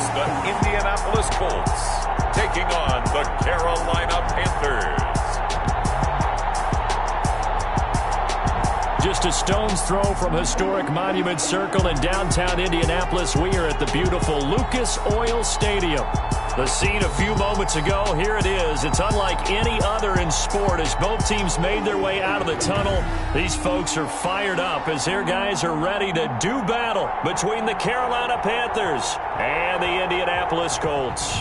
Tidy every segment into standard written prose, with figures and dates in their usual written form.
It's the Indianapolis Colts taking on the Carolina Panthers. Just a stone's throw from historic Monument Circle in downtown Indianapolis. We are at the beautiful Lucas Oil Stadium. The scene a few moments ago, here it is. It's unlike any other in sport as both teams made their way out of the tunnel. These folks are fired up as their guys are ready to do battle between the Carolina Panthers and the Indianapolis Colts.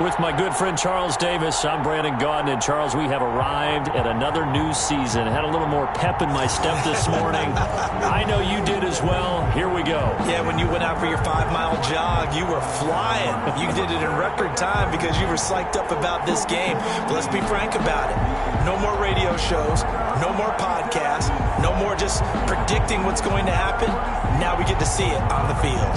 With my good friend Charles Davis, I'm Brandon Gaudin. And Charles, we have arrived at another new season. Had a little more pep in my step this morning. I know you did as well. Here we go. Yeah, when you went out for your 5-mile jog, you were flying. You did it in record time because you were psyched up about this game. But let's be frank about it. No more radio shows, no more podcasts, no more just predicting what's going to happen. Now we get to see it on the field.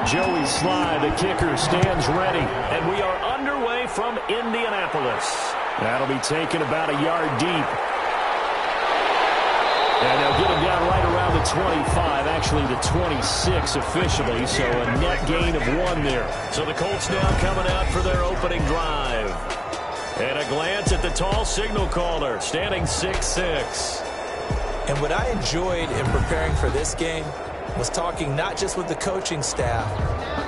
Joey Sly, the kicker, stands ready. And we are underway from Indianapolis. That'll be taken about a yard deep. And they'll get him down right around the 25, actually the 26 officially, so a net gain of 1 there. So the Colts now coming out for their opening drive. And a glance at the tall signal caller, standing 6'6". And what I enjoyed in preparing for this game was talking not just with the coaching staff,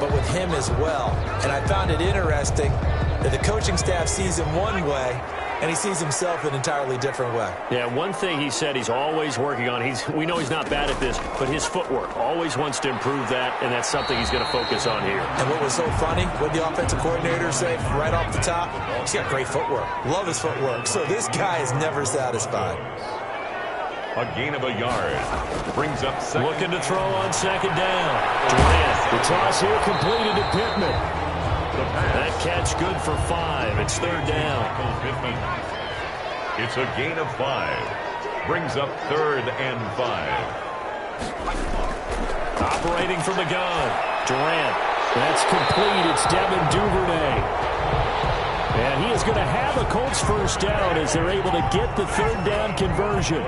but with him as well. And I found it interesting that the coaching staff sees him one way, and he sees himself an entirely different way. Yeah, one thing he said he's always working on, we know he's not bad at this, but his footwork, always wants to improve that, and that's something he's going to focus on here. And what was so funny, what the offensive coordinator said right off the top, he's got great footwork. Love his footwork. So this guy is never satisfied. A gain of a yard. Brings up second. Looking to throw on second down. Durant. The toss here completed to Pittman. That catch good for 5. It's third down. It's a gain of 5. Brings up 3rd and 5. Operating from the gun. Durant. That's complete. It's Devin Duvernay. And he is going to have a Colts first down as they're able to get the third down conversion.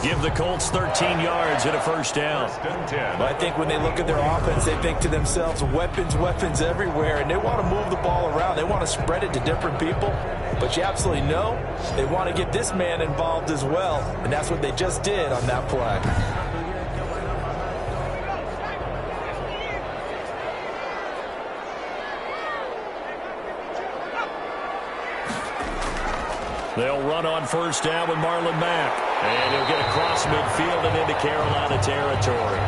Give the Colts 13 yards and a first down. But I think when they look at their offense, they think to themselves, weapons, weapons everywhere, and they want to move the ball around. They want to spread it to different people. But you absolutely know they want to get this man involved as well, and that's what they just did on that play. They'll run on first down with Marlon Mack. And he'll get across midfield and into Carolina territory.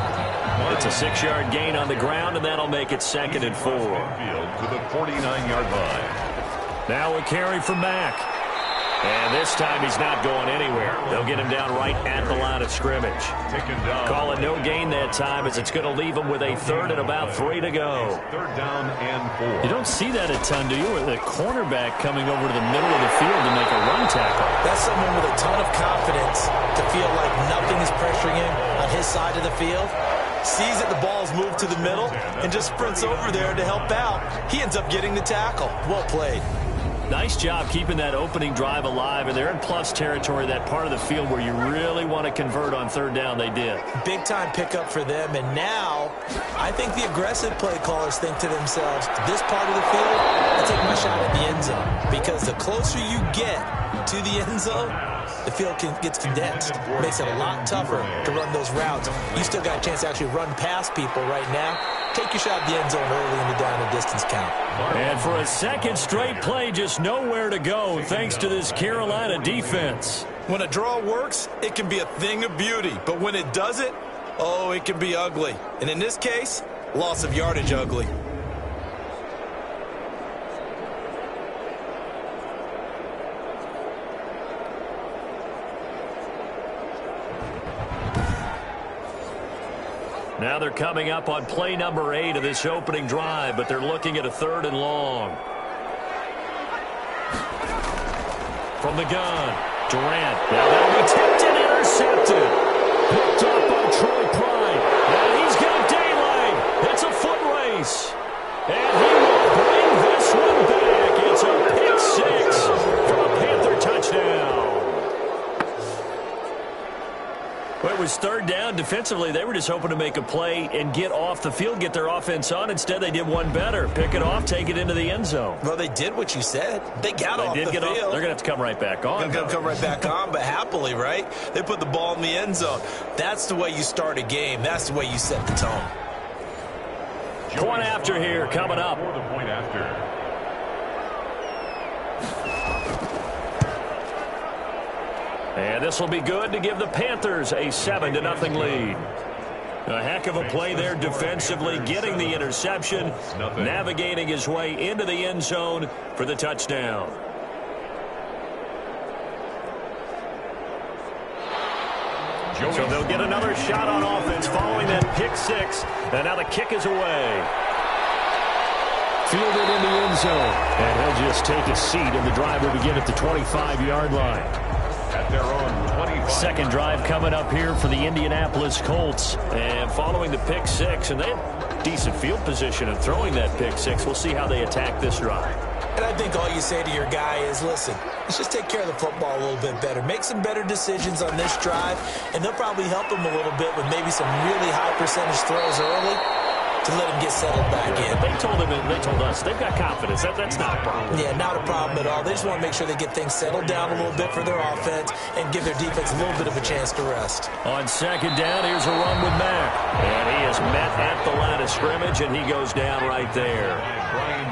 It's a 6-yard gain on the ground, and that'll make it 2nd and 4. To the 49-yard line. Now a carry from Mack. And this time he's not going anywhere. They'll get him down right at the line of scrimmage. Call it no gain that time as it's going to leave him with a 3rd and about 3 to go. 3rd down and 4. You don't see that a ton, do you? With the cornerback coming over to the middle of the field to make a run tackle. That's someone with a ton of confidence to feel like nothing is pressuring him on his side of the field. Sees that the ball's moved to the middle and just sprints over there to help out. He ends up getting the tackle. Well played. Nice job keeping that opening drive alive, and they're in plus territory, that part of the field where you really want to convert on third down. They did. Big-time pickup for them, and now I think the aggressive play callers think to themselves, this part of the field, I'll take my shot at the end zone, because the closer you get to the end zone, the field gets condensed. Makes it a lot tougher to run those routes. You still got a chance to actually run past people right now. Take your shot at the end zone early in the down and distance count. And for a second straight play, just nowhere to go thanks to this Carolina defense. When a draw works, it can be a thing of beauty. But when it doesn't, oh, it can be ugly. And in this case, loss of yardage ugly. Now they're coming up on play number 8 of this opening drive, but they're looking at a 3rd and long. From the gun, Durant. Now that'll be tipped and intercepted. Picked up by Troy Pride. And he's got daylight. It's a foot race. And he will bring this one back. It's a pick six for a Panther touchdown. Well, it was third down. Defensively, they were just hoping to make a play and get off the field, get their offense on. Instead, they did one better. Pick it off, take it into the end zone. Well, they did what you said. They got off the field. They're going to have to come right back on. They're going to come right back on, but happily, right? They put the ball in the end zone. That's the way you start a game. That's the way you set the tone. Point after here coming up. For the point after. And this will be good to give the Panthers a 7-0 lead. A heck of a play there defensively, getting the interception, navigating his way into the end zone for the touchdown. So they'll get another shot on offense following that pick six. And now the kick is away. Fielded in the end zone. And he'll just take a seat, and the drive will begin at the 25-yard line. At their own 25. Second drive coming up here for the Indianapolis Colts. And following the pick six, and they had decent field position in throwing that pick six. We'll see how they attack this drive. And I think all you say to your guy is, listen, let's just take care of the football a little bit better. Make some better decisions on this drive, and they'll probably help him a little bit with maybe some really high percentage throws early to let him get settled back in. They told us they've got confidence. That's not a problem. Yeah, not a problem at all. They just want to make sure they get things settled down a little bit for their offense and give their defense a little bit of a chance to rest. On second down, here's a run with Mack. And he is met at the line of scrimmage, and he goes down right there.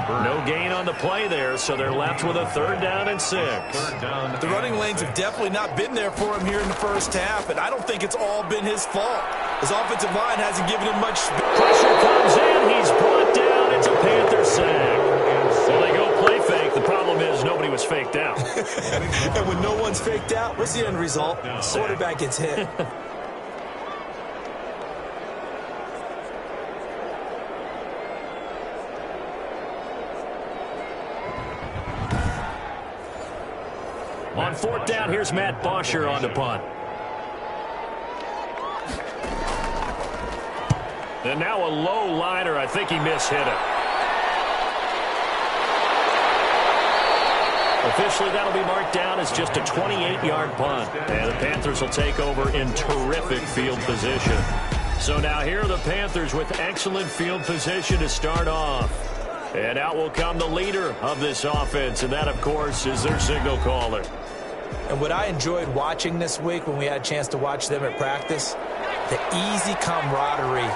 No gain on the play there, so they're left with a 3rd down and 6. The running lanes have definitely not been there for him here in the first half, and I don't think it's all been his fault. His offensive line hasn't given him much pressure comes in. He's brought down. It's a Panther sack. Well, they go play fake. The problem is nobody was faked out. And when no one's faked out, what's the end result? Quarterback gets hit. On 4th down, here's Matt Bosher on the punt. And now a low liner. I think he mishit it. Officially, that'll be marked down as just a 28-yard punt. And the Panthers will take over in terrific field position. So now here are the Panthers with excellent field position to start off. And out will come the leader of this offense, and that, of course, is their signal caller. And what I enjoyed watching this week when we had a chance to watch them at practice, the easy camaraderie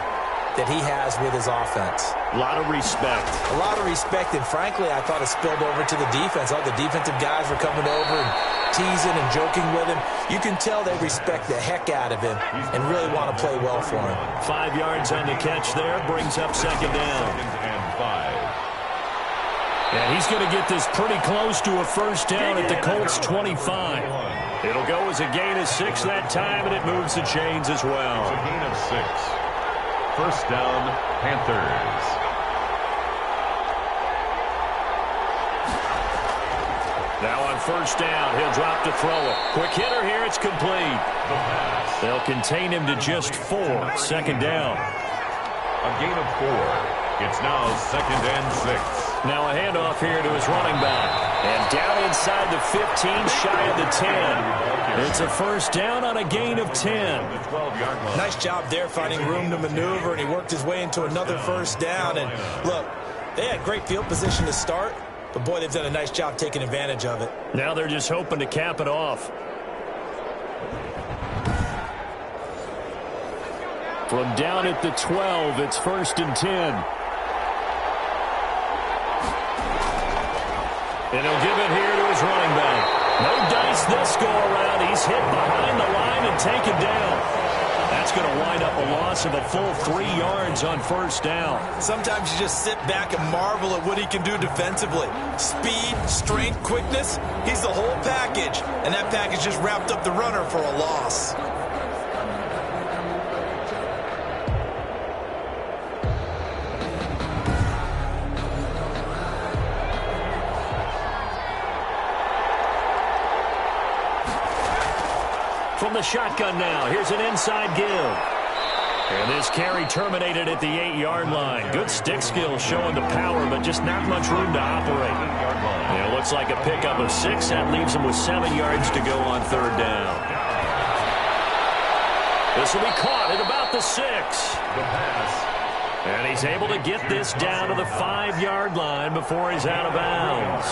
that he has with his offense. A lot of respect. A lot of respect, and frankly, I thought it spilled over to the defense. All the defensive guys were coming over and teasing and joking with him. You can tell they respect the heck out of him and really want to play well for him. 5 yards on the catch there, brings up 2nd down. 2nd and 5. And he's going to get this pretty close to a 1st down at the Colts 25. It'll go as a gain of 6 that time, and it moves the chains as well. It's a gain of 6. 1st down, Panthers. Now on 1st down, he'll drop to throw it. Quick hitter here, it's complete. The pass. They'll contain him to just 4. 2nd down. A gain of 4. It's now 2nd and 6. Now a handoff here to his running back. And down inside the 15, shy of the 10. It's a 1st down on a gain of 10. Nice job there finding room to maneuver, and he worked his way into another 1st down. And look, they had great field position to start, but boy, they've done a nice job taking advantage of it. Now they're just hoping to cap it off. From down at the 12, it's 1st and 10. And he'll give it here to his running back. No dice this go-around. He's hit behind the line and taken down. That's going to wind up a loss of a full 3 yards on 1st down. Sometimes you just sit back and marvel at what he can do defensively. Speed, strength, quickness, he's the whole package. And that package just wrapped up the runner for a loss. from the shotgun now. Here's an inside give. And this carry terminated at the 8-yard line. Good stick skills showing the power, but just not much room to operate. And it looks like a pickup of 6. That leaves him with 7 yards to go on third down. This will be caught at about the 6. The pass. And he's able to get this down to the 5-yard line before he's out of bounds.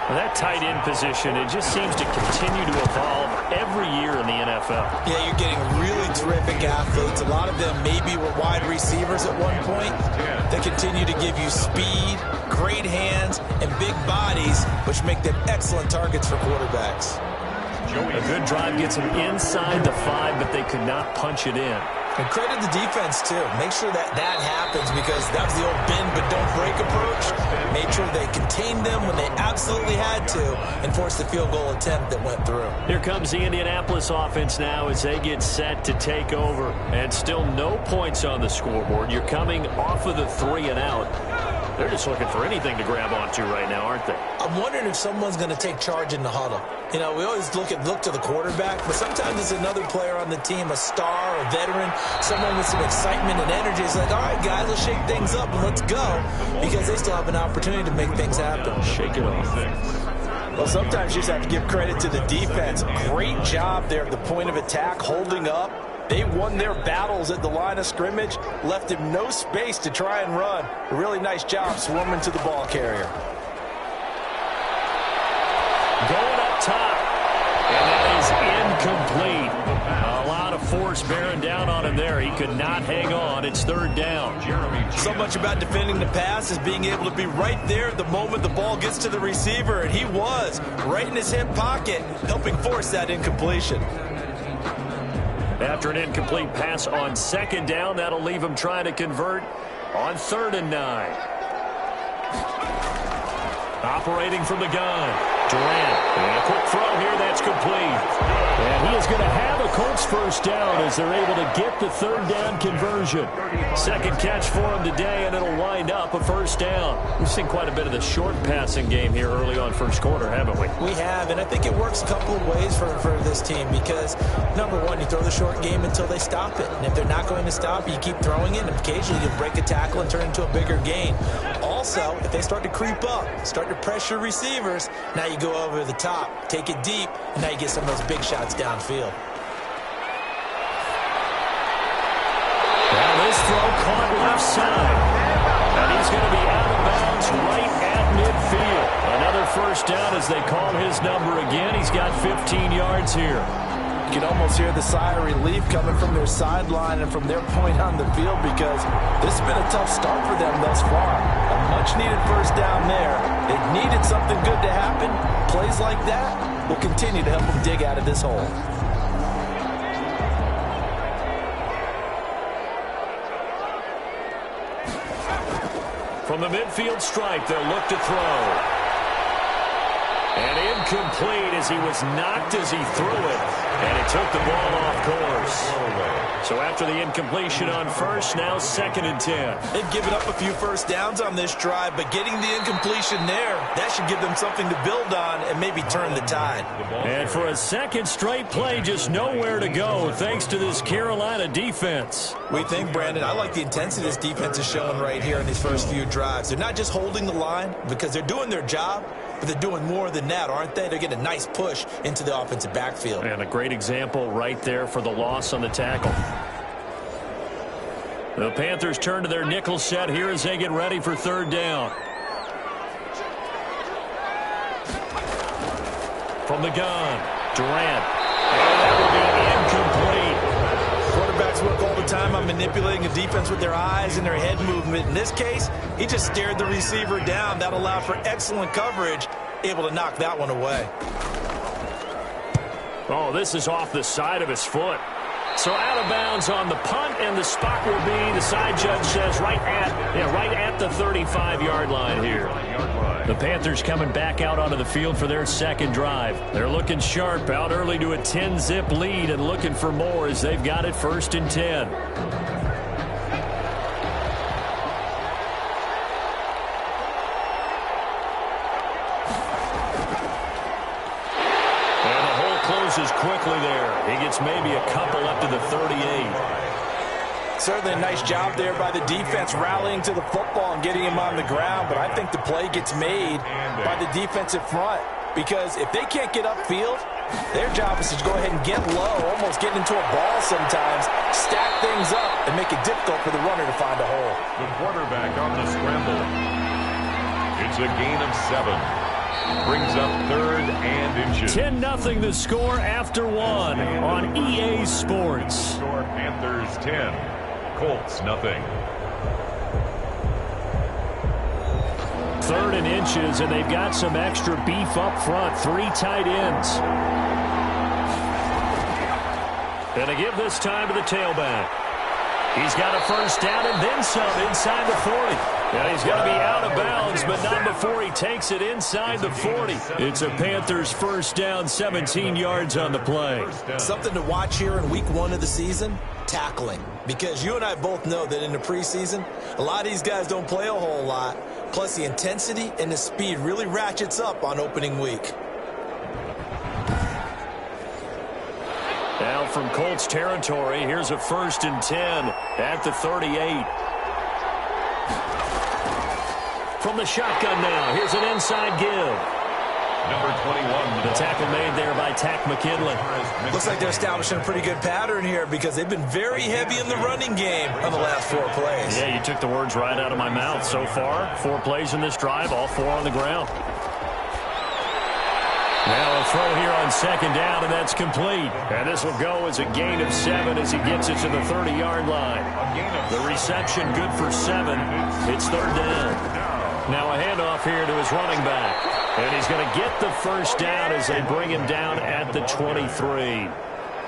Well, that tight end position, it just seems to continue to evolve every year in the NFL. Yeah, you're getting really terrific athletes. A lot of them maybe were wide receivers at one point. They continue to give you speed, great hands, and big bodies, which make them excellent targets for quarterbacks. A good drive gets them inside the 5, but they could not punch it in. And credit the defense, too. Make sure that happens, because that was the old bend but don't break approach. Made sure they contained them when they absolutely had to and forced the field goal attempt that went through. Here comes the Indianapolis offense now as they get set to take over. And still no points on the scoreboard. You're coming off of the 3 and out. They're just looking for anything to grab onto right now, aren't they? I'm wondering if someone's going to take charge in the huddle. You know, we always look to the quarterback, but sometimes it's another player on the team, a star, a veteran, someone with some excitement and energy. It's like, all right, guys, let's shake things up and let's go, because they still have an opportunity to make things happen. Shake it off. Well, sometimes you just have to give credit to the defense. Great job there at the point of attack, holding up. They won their battles at the line of scrimmage, left him no space to try and run. A really nice job swarming to the ball carrier. Going up top, and that is incomplete. A lot of force bearing down on him there. He could not hang on. It's third down. So much about defending the pass is being able to be right there the moment the ball gets to the receiver, and he was right in his hip pocket, helping force that incompletion. After an incomplete pass on second down, that'll leave him trying to convert on 3rd and 9. Operating from the gun. Durant, and a quick throw here, that's complete. And he is going to have a Colts first down as they're able to get the 3rd down conversion. Second catch for him today, and it'll wind up a first down. We've seen quite a bit of the short passing game here early on first quarter, haven't we? We have, and I think it works a couple of ways for this team, because, number one, you throw the short game until they stop it. And if they're not going to stop it, you keep throwing it, and occasionally you break a tackle and turn it into a bigger gain. Also, if they start to creep up, start to pressure receivers, now you go over the top, take it deep, and now you get some of those big shots downfield. Now this throw caught left side. And he's going to be out of bounds right at midfield. Another first down as they call his number again. He's got 15 yards here. You can almost hear the sigh of relief coming from their sideline and from their point on the field, because this has been a tough start for them thus far. A much-needed first down there. They needed something good to happen. Plays like that will continue to help them dig out of this hole. From the midfield stripe, they'll look to throw. And incomplete as he was knocked as he threw it. And it took the ball off course. So after the incompletion on first, now 2nd and 10. They've given up a few first downs on this drive, but getting the incompletion there, that should give them something to build on and maybe turn the tide. And for a second straight play, just nowhere to go thanks to this Carolina defense. We think, Brandon, I like the intensity this defense is showing right here in these first few drives. They're not just holding the line because they're doing their job, but they're doing more than that, aren't they? They're getting a nice push into the offensive backfield. And a great example right there for the loss on the tackle. The Panthers turn to their nickel set here as they get ready for 3rd down. From the gun, Durant. And that will be incomplete. Quarterbacks work all the time on manipulating a defense with their eyes and their head movement. In this case, he just stared the receiver down. That allowed for excellent coverage, able to knock that one away. Oh, this is off the side of his foot. So out of bounds on the punt, and the spot will be, the side judge says, right at the 35-yard line here. The Panthers coming back out onto the field for their 2nd drive. They're looking sharp, out early to a 10-zip lead and looking for more as they've got it 1st and 10. loses quickly there. He gets maybe a couple up to the 38. Certainly a nice job there by the defense rallying to the football and getting him on the ground, but I think the play gets made by the defensive front because if they can't get upfield, their job is to go ahead and get low, almost get into a ball sometimes, stack things up, and make it difficult for the runner to find a hole. The quarterback on the scramble. It's a gain of 7. Brings up 3rd and inches. 10-0 the score after 1 on EA Sports. Score Panthers 10. Colts nothing. 3rd and inches, and they've got some extra beef up front. 3 tight ends. And they give this time to the tailback. He's got a first down and then some inside the 40. Yeah, he's going to be out of bounds, but not before he takes it inside the 40. It's a Panthers first down, 17 yards on the play. Something to watch here in week 1 of the season, tackling. Because you and I both know that in the preseason, a lot of these guys don't play a whole lot. Plus, the intensity and the speed really ratchets up on opening week. Now from Colts territory, here's a 1st and 10 at the 38. From the shotgun now, here's an inside give. Number 21. The tackle made there by Tack McKinley. Looks like they're establishing a pretty good pattern here because they've been very heavy in the running game on the last 4 plays. Yeah, you took the words right out of my mouth. So far, 4 plays in this drive, all 4 on the ground. Now a throw here on 2nd down, and that's complete. And this will go as a gain of 7 as he gets it to the 30-yard line. The reception good for 7. It's 3rd down. Now a handoff here to his running back. And he's going to get the first down as they bring him down at the 23.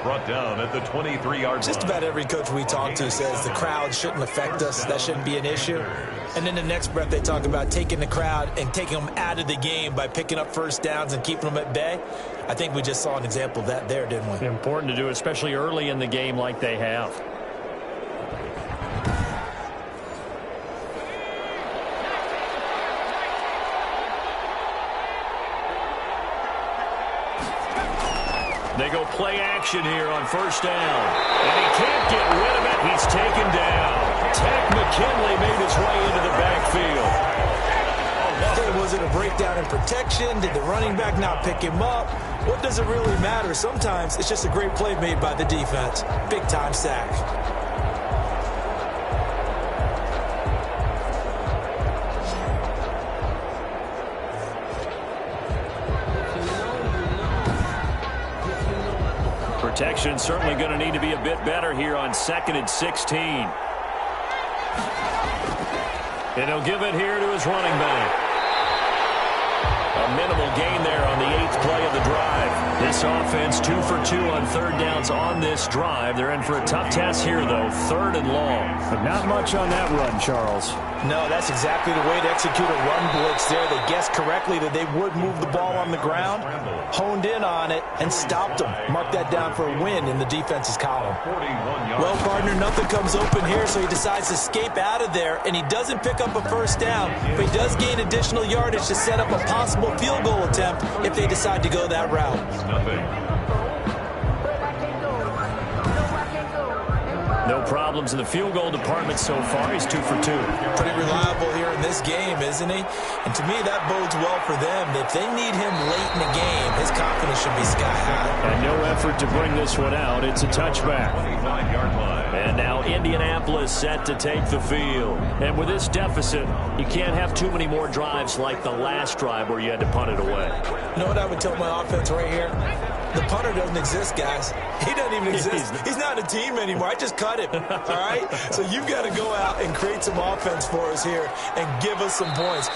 Brought down at the 23-yard line. Just about every coach we talk to says the crowd shouldn't affect us. That shouldn't be an issue. And then the next breath they talk about taking the crowd and taking them out of the game by picking up first downs and keeping them at bay. I think we just saw an example of that there, didn't we? Important to do, especially early in the game like they have. They go play action here on 1st down. And he can't get rid of it. He's taken down. Tack McKinley made his way into the backfield. Hey, was it a breakdown in protection? Did the running back not pick him up? What does it really matter? Sometimes it's just a great play made by the defense. Big-time sack. Protection certainly going to need to be a bit better here on 2nd and 16. And he'll give it here to his running back. A minimal gain there on the 8th play of the drive. This offense 2 for 2 on 3rd downs on this drive. They're in for a tough task here, though. 3rd and long. But not much on that run, Charles. No, that's exactly the way to execute a run blitz there. They guessed correctly that they would move the ball on the ground, honed in on it, and stopped them. Mark that down for a win in the defense's column. Well, partner, nothing comes open here, so he decides to escape out of there, and he doesn't pick up a first down, but he does gain additional yardage to set up a possible field goal attempt if they decide to go that route. No problems in the field goal department so far. He's 2 for 2. Pretty reliable here in this game, isn't he? And to me, that bodes well for them. If they need him late in the game, his confidence should be sky high. And no effort to bring this one out. It's a touchback. And now Indianapolis set to take the field. And with this deficit, you can't have too many more drives like the last drive where you had to punt it away. You know what I would tell my offense right here? The punter doesn't exist, guys. He doesn't even exist. He's not a team anymore. I just cut him, all right? So you've got to go out and create some offense for us here and give us some points.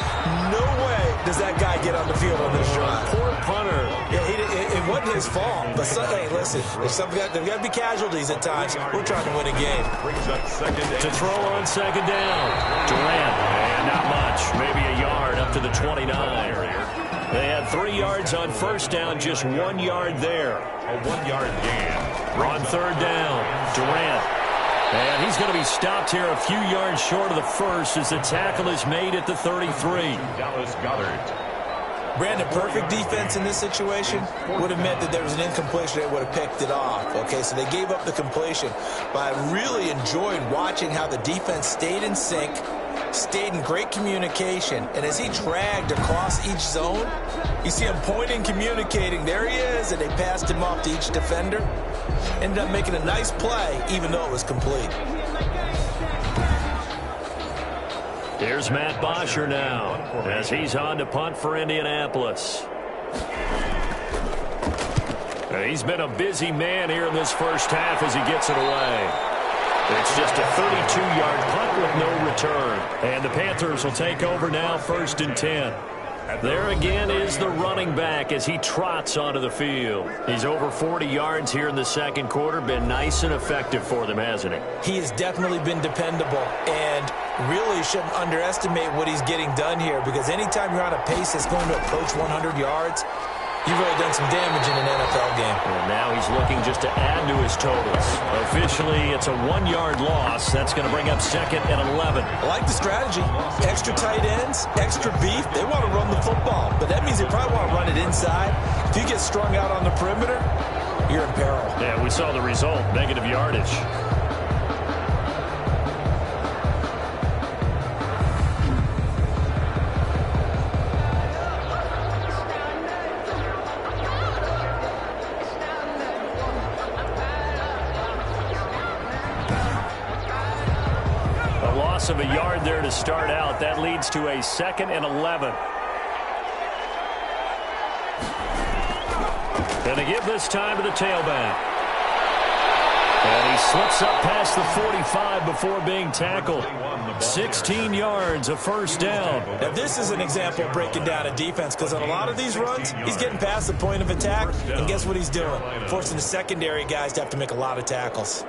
No way does that guy get on the field on this drive. Poor punter. Yeah, it wasn't his fault. But, hey, listen, there's got to be casualties at times. We're trying to win a game. To throw on 2nd down. Durant, and not much. Maybe a yard up to the 29. They had 3 yards on 1st down, just 1 yard there. A 1-yard gain. On 3rd down, Durant. And he's going to be stopped here a few yards short of the first as the tackle is made at the 33. Dallas Goedert. Brandon, perfect defense in this situation would have meant that there was an incompletion. They would have picked it off. Okay, so they gave up the completion. But I really enjoyed watching how the defense stayed in sync, stayed in great communication. And as he dragged across each zone, you see him pointing, communicating. There he is, and they passed him off to each defender. Ended up making a nice play, even though it was complete. Here's Matt Bosher now as he's on to punt for Indianapolis. He's been a busy man here in this first half as he gets it away. It's just a 32-yard punt with no return. And the Panthers will take over now, 1st and 10. There again is the running back as he trots onto the field. He's over 40 yards here in the second quarter. Been nice and effective for them, hasn't he? He has definitely been dependable, and really shouldn't underestimate what he's getting done here, because anytime you're on a pace that's going to approach 100 yards, you've really done some damage in an NFL game. And now he's looking just to add to his totals. Officially, it's a 1-yard loss. That's going to bring up 2nd and 11. I like the strategy. Extra tight ends, extra beef. They want to run the football, but that means they probably want to run it inside. If you get strung out on the perimeter, you're in peril. Yeah, we saw the result, negative yardage. Of a yard there to start out. That leads to a 2nd and 11. And they give this time to the tailback. And he slips up past the 45 before being tackled. 16 yards, a 1st down. Now this is an example of breaking down a defense, because on a lot of these runs, he's getting past the point of attack, and guess what he's doing? Forcing the secondary guys to have to make a lot of tackles.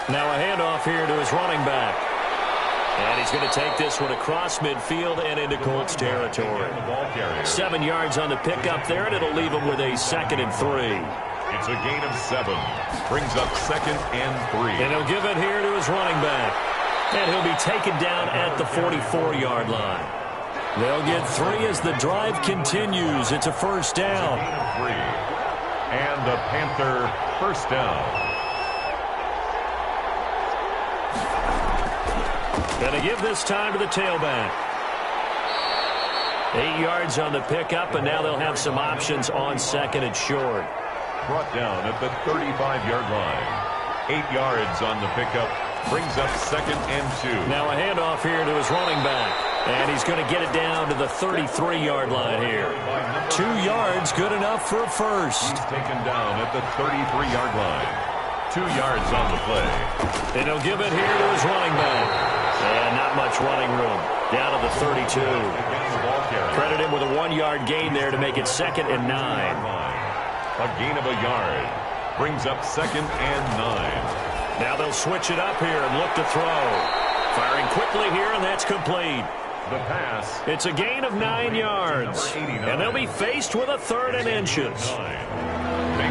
Now a handoff here to his running back. And he's going to take this one across midfield and into Colts territory. 7 yards on the pickup there, and it'll leave him with a 2nd and 3. It's a gain of 7. Brings up 2nd and 3. And he'll give it here to his running back. And he'll be taken down at the 44-yard line. They'll get 3 as the drive continues. It's a 1st down. And the Panther 1st down. Going to give this time to the tailback. 8 yards on the pickup, and now they'll have some options on 2nd and short. Brought down at the 35-yard line. 8 yards on the pickup. Brings up 2nd and 2. Now a handoff here to his running back. And he's going to get it down to the 33-yard line here. 2 yards, good enough for a 1st. He's taken down at the 33-yard line. 2 yards on the play. And he'll give it here to his running back. And not much running room. Down to the 32. Credit him with a 1-yard gain there to make it 2nd and 9. A gain of a yard. Brings up 2nd and 9. Now they'll switch it up here and look to throw. Firing quickly here, and that's complete. The pass. It's a gain of 9 yards. And they'll be faced with a 3rd and inches.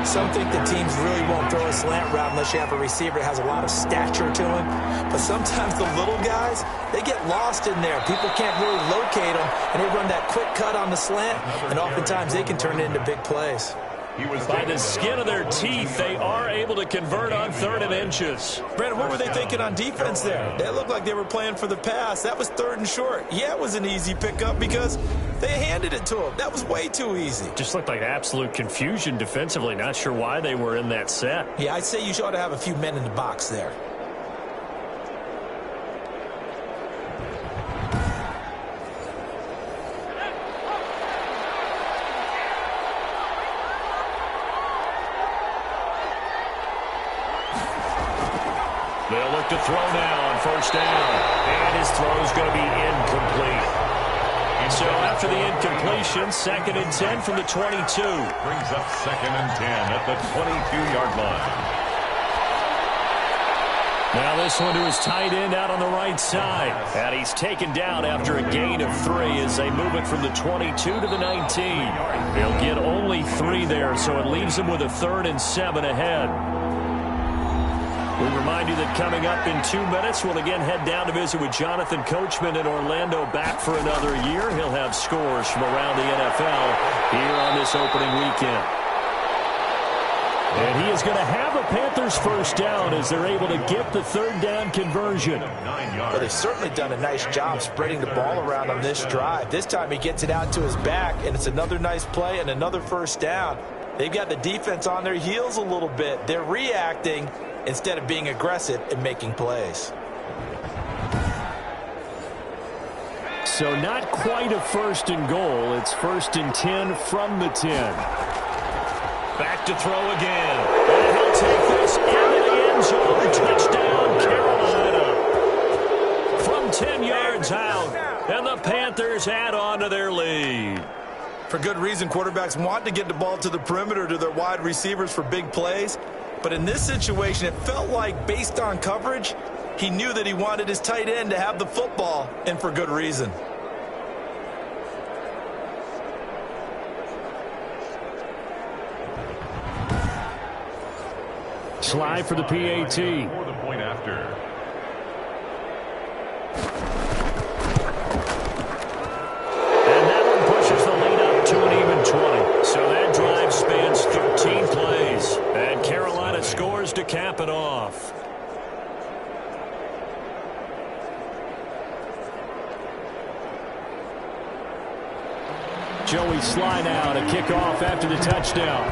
Some think the teams really won't throw a slant route unless you have a receiver that has a lot of stature to him. But sometimes the little guys, they get lost in there. People can't really locate them, and they run that quick cut on the slant, and oftentimes they can turn it into big plays. By the skin of their teeth, they are able to convert on 3rd and inches. Brandon, what were they thinking on defense there? They looked like they were playing for the pass. That was 3rd and short. Yeah, it was an easy pickup because they handed it to him. That was way too easy. Just looked like absolute confusion defensively. Not sure why they were in that set. Yeah, I'd say you ought to have a few men in the box there. They'll look to throw now on 1st down. And his throw's going to be incomplete. And so after the incompletion, 2nd and 10 from the 22. Brings up 2nd and 10 at the 22-yard line. Now this one to his tight end out on the right side. And he's taken down after a gain of 3 as they move it from the 22 to the 19. They'll get only 3 there, so it leaves him with a 3rd and 7 ahead. We remind you that coming up in 2 minutes, we'll again head down to visit with Jonathan Coachman in Orlando, back for another year. He'll have scores from around the NFL here on this opening weekend. And he is going to have a Panthers first down as they're able to get the 3rd down conversion. Well, they've certainly done a nice job spreading the ball around on this drive. This time he gets it out to his back, and it's another nice play and another first down. They've got the defense on their heels a little bit. They're reacting instead of being aggressive and making plays. So not quite a 1st and goal. It's 1st and 10 from the 10. Back to throw again. And he'll take this into the end zone. Touchdown, Carolina. From 10 yards out. And the Panthers add on to their lead. For good reason, quarterbacks want to get the ball to the perimeter to their wide receivers for big plays. But in this situation, it felt like, based on coverage, he knew that he wanted his tight end to have the football, and for good reason. Slide for the PAT. For the point after. And that one pushes the lead up to an even 20. So that drive spans 13 plays. And Carolina scores to cap it off. Joey slide out, a kickoff after the touchdown.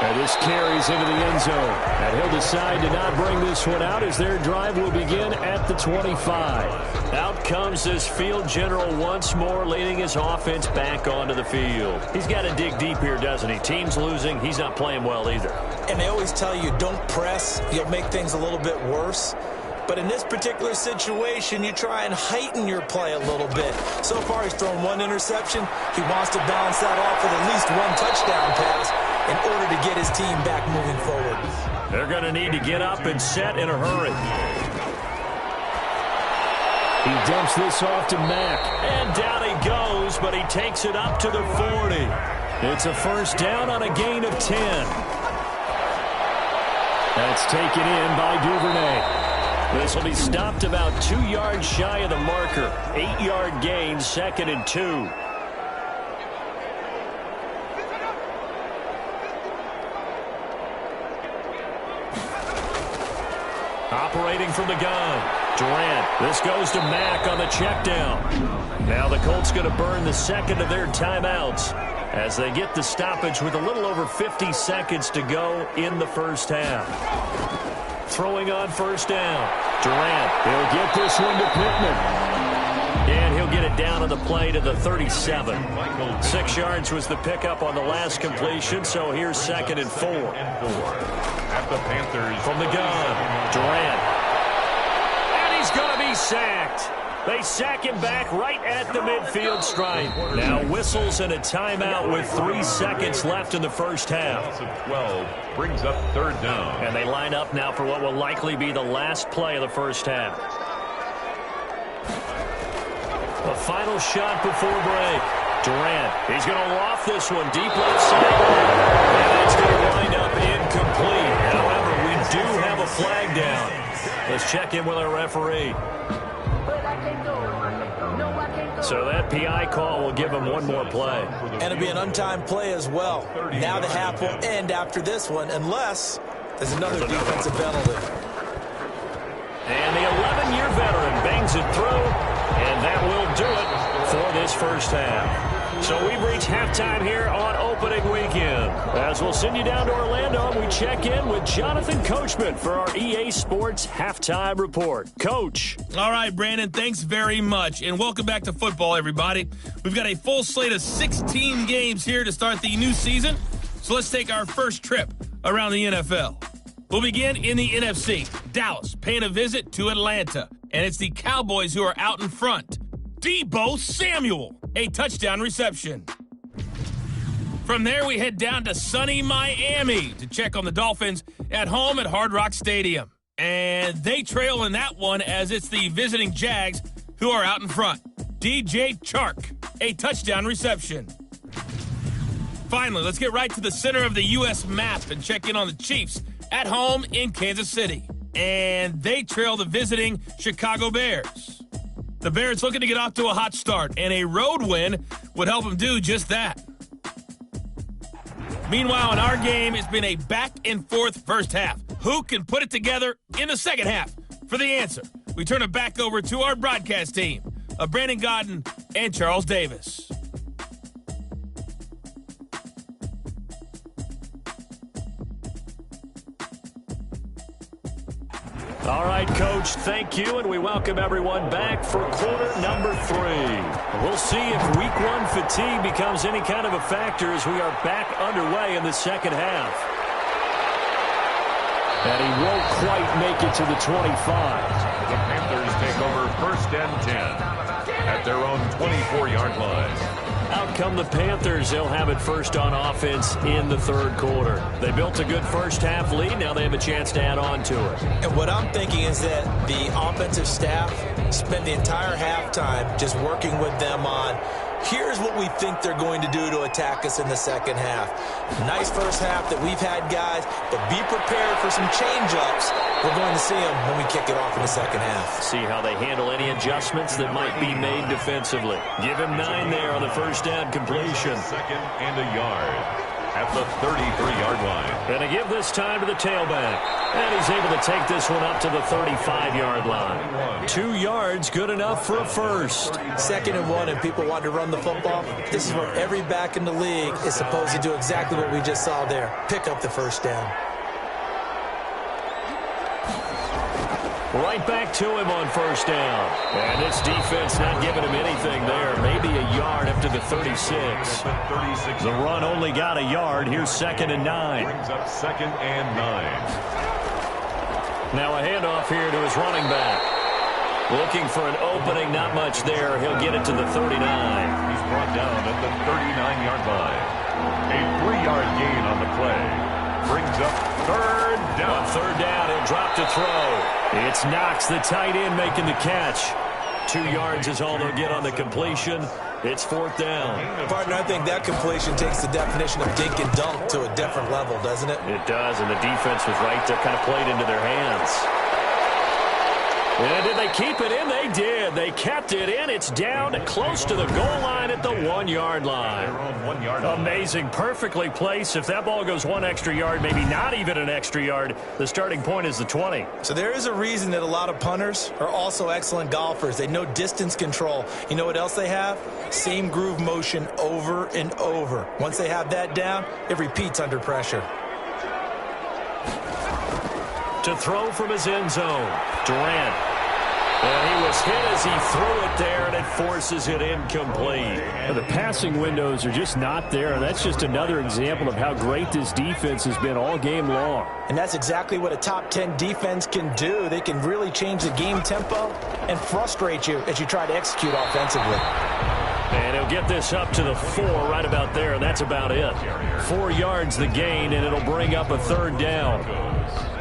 And this carries into the end zone. And he'll decide to not bring this one out as their drive will begin at the 25. Out comes this field general once more, leading his offense back onto the field. He's got to dig deep here, doesn't he? Team's losing. He's not playing well either. And they always tell you, don't press. You'll make things a little bit worse. But in this particular situation, you try and heighten your play a little bit. So far, he's thrown 1 interception. He wants to balance that off with at least 1 touchdown pass in order to get his team back moving forward. They're going to need to get up and set in a hurry. He dumps this off to Mack. And down he goes, but he takes it up to the 40. It's a first down on a gain of 10. That's taken in by Duvernay. This will be stopped about 2 yards shy of the marker. 8-yard gain, 2nd and 2. Operating from the gun. Durant. This goes to Mack on the check down. Now the Colts going to burn the 2nd of their timeouts as they get the stoppage with a little over 50 seconds to go in the first half. Throwing on first down. Durant. He'll get this one to Pittman. And he'll get it down on the play to the 37. 6 yards was the pickup on the last completion, so here's 2nd and 4. At the Panthers. From the gun, Durant. And he's going to be sacked. They sack him back right at the midfield stripe. Now whistles and a timeout with 3 seconds left in the first half. 12 brings up 3rd down. And they line up now for what will likely be the last play of the first half. The final shot before break. Durant, he's going to loft this one deep left side. And it's going to wind up incomplete. However, we do have a flag down. Let's check in with our referee. So that PI call will give him 1 more play. And it'll be an untimed play as well. Now the half will end after this one, unless there's another defensive penalty. And the 11-year veteran bangs it through, and that will do it for this first half. So we've reached halftime here on opening weekend. As we'll send you down to Orlando, and we check in with Jonathan Coachman for our EA Sports Halftime Report. Coach. All right, Brandon, thanks very much. And welcome back to football, everybody. We've got a full slate of 16 games here to start the new season. So let's take our first trip around the NFL. We'll begin in the NFC. Dallas paying a visit to Atlanta. And it's the Cowboys who are out in front. Deebo Samuel, a touchdown reception. From there, we head down to sunny Miami to check on the Dolphins at home at Hard Rock Stadium. And they trail in that one as it's the visiting Jags who are out in front. DJ Chark, a touchdown reception. Finally, let's get right to the center of the U.S. map and check in on the Chiefs at home in Kansas City. And they trail the visiting Chicago Bears. The Bears looking to get off to a hot start, and a road win would help them do just that. Meanwhile, in our game, it's been a back-and-forth first half. Who can put it together in the second half? For the answer, we turn it back over to our broadcast team of Brandon Godden and Charles Davis. All right, Coach, thank you, and we welcome everyone back for quarter number 3. We'll see if week 1 fatigue becomes any kind of a factor as we are back underway in the second half. And he won't quite make it to the 25. The Panthers take over 1st and 10 at their own 24-yard line. Out come the Panthers. They'll have it first on offense in the third quarter. They built a good first half lead. Now they have a chance to add on to it. And what I'm thinking is that the offensive staff spent the entire halftime just working with them on, here's what we think they're going to do to attack us in the second half. Nice first half that we've had, guys, but be prepared for some change-ups. We're going to see them when we kick it off in the second half. See how they handle any adjustments that might be made defensively. Give him 9 there on the first down completion. 2nd and a yard at the 33-yard line. And to give this time to the tailback. And he's able to take this one up to the 35-yard line. 2 yards, good enough for a first. 2nd and 1, and people want to run the football. This is where every back in the league is supposed to do exactly what we just saw there. Pick up the first down. Right back to him on first down. And this defense not giving him anything there. Maybe a yard up to the 36. The run only got a yard. Here's 2nd and 9. Brings up 2nd and 9. Now a handoff here to his running back. Looking for an opening, not much there. He'll get it to the 39. He's brought down at the 39-yard line. A 3-yard gain on the play. Brings up 3rd down. On 3rd down, he'll drop to throw. It's Knox, the tight end, making the catch. 2 yards is all they'll get on the completion. It's 4th down. Partner, I think that completion takes the definition of dink and dunk to a different level, doesn't it? It does, and the defense was right to kind of play it into their hands. And did they keep it in? They did. They kept it in. It's down close to the goal line at the 1-yard line. Amazing. Perfectly placed. If that ball goes 1 extra yard, maybe not even an extra yard, the starting point is the 20. So there is a reason that a lot of punters are also excellent golfers. They know distance control. You know what else they have? Same groove motion over and over. Once they have that down, it repeats under pressure. To throw from his end zone, Durant. And he was hit as he threw it there, and it forces it incomplete. The passing windows are just not there, and that's just another example of how great this defense has been all game long. And that's exactly what a top 10 defense can do. They can really change the game tempo and frustrate you as you try to execute offensively. And he'll get this up to the 4 right about there, and that's about it. 4 yards the gain, and it'll bring up a 3rd down.